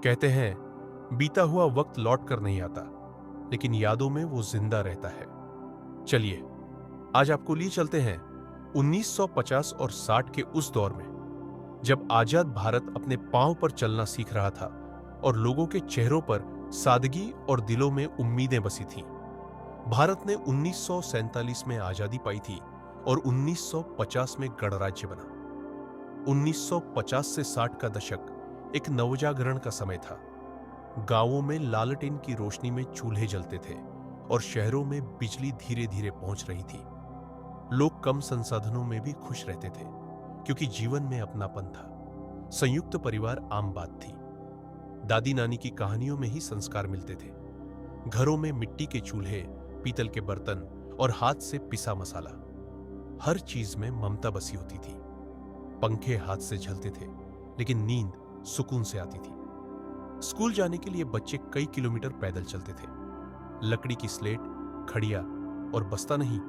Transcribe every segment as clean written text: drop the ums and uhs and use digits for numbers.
कहते हैं बीता हुआ वक्त लौट कर नहीं आता, लेकिन यादों में वो जिंदा रहता है। चलिए आज आपको लिए चलते हैं 1950 और 60 के उस दौर में, जब आजाद भारत अपने पांव पर चलना सीख रहा था और लोगों के चेहरों पर सादगी और दिलों में उम्मीदें बसी थीं। भारत ने 1947 में आजादी पाई थी और 1950 में गणराज्य बना। 1950 से 60 का दशक एक नवजागरण का समय था। गांवों में लालटेन की रोशनी में चूल्हे जलते थे और शहरों में बिजली धीरे धीरे पहुंच रही थी। लोग कम संसाधनों में भी खुश रहते थे, क्योंकि जीवन में अपनापन था। संयुक्त परिवार आम बात थी। दादी नानी की कहानियों में ही संस्कार मिलते थे। घरों में मिट्टी के चूल्हे, पीतल के बर्तन और हाथ से पिसा मसाला, हर चीज में ममता बसी होती थी। पंखे हाथ से झलते थे, लेकिन नींद सुकून से आती थी। स्कूल जाने के लिए बच्चे कई किलोमीटर पैदल चलते थे। लकड़ी की स्लेट, खड़िया और बस्ता नहीं,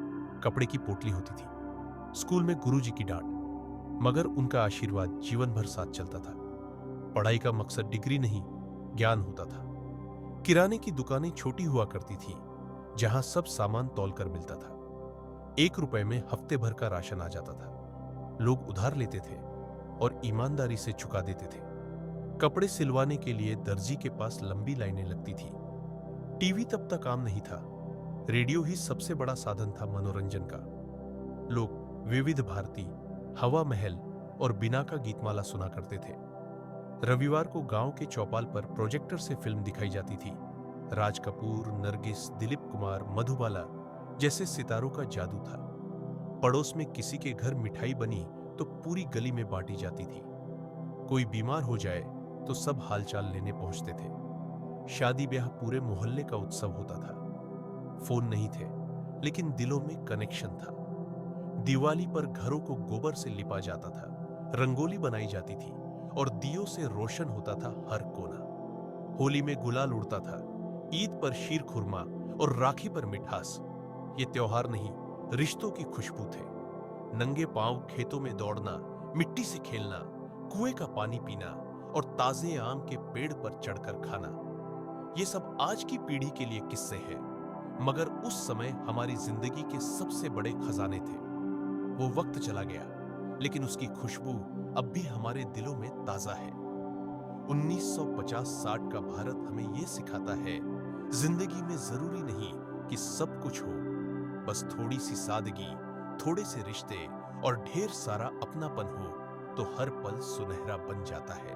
कपड़े की पोटली होती थी। स्कूल में गुरुजी की डांट, मगर उनका आशीर्वाद जीवन भर साथ चलता था। पढ़ाई का मकसद डिग्री नहीं, ज्ञान होता था। किराने की दुकानें छोटी हुआ करती थी, जहां सब सामान तौलकर मिलता था। 1 रुपए में हफ्ते भर का राशन आ जाता था। लोग उधार लेते थे और ईमानदारी से चुका देते थे। कपड़े सिलवाने के लिए दर्जी के पास लंबी लाइनें लगती थी। टीवी तब तक आम नहीं था। रेडियो ही सबसे बड़ा साधन था मनोरंजन का। लोग विविध भारती, हवा महल और बिना का गीतमाला सुना करते थे। रविवार को गांव के चौपाल पर प्रोजेक्टर से फिल्म दिखाई जाती थी। राज कपूर, नरगिस, दिलीप कुमार, मधुबाला जैसे सितारों का जादू था। पड़ोस में किसी के घर मिठाई बनी तो पूरी गली में बांटी जाती थी। कोई बीमार हो जाए तो सब हालचाल लेने पहुंचते थे। शादी ब्याह पूरे मोहल्ले का उत्सव होता था। फोन नहीं थे, लेकिन दिलों में कनेक्शन था। दिवाली पर घरों को गोबर से लिपा जाता था, रंगोली बनाई जाती थी और दियों से रोशन होता था हर कोना। होली में गुलाल उड़ता था, ईद पर शीर खुरमा और राखी पर मिठास। ये त्योहार नहीं, रिश्तों की खुशबू थे। नंगे पांव खेतों में दौड़ना, मिट्टी से खेलना, कुएं का पानी पीना और ताजे आम के पेड़ पर चढ़कर खाना, ये सब आज की पीढ़ी के लिए किस्से हैं, मगर उस समय हमारी जिंदगी के सबसे बड़े खजाने थे। वो वक्त चला गया, लेकिन उसकी खुशबू अब भी हमारे दिलों में ताजा है। 1950-60 का भारत हमें ये सिखाता है, जिंदगी में जरूरी नहीं कि सब कुछ हो, बस थोड़ी सी सादगी, थोड़े से रिश्ते और ढेर सारा अपनापन हो तो हर पल सुनहरा बन जाता है।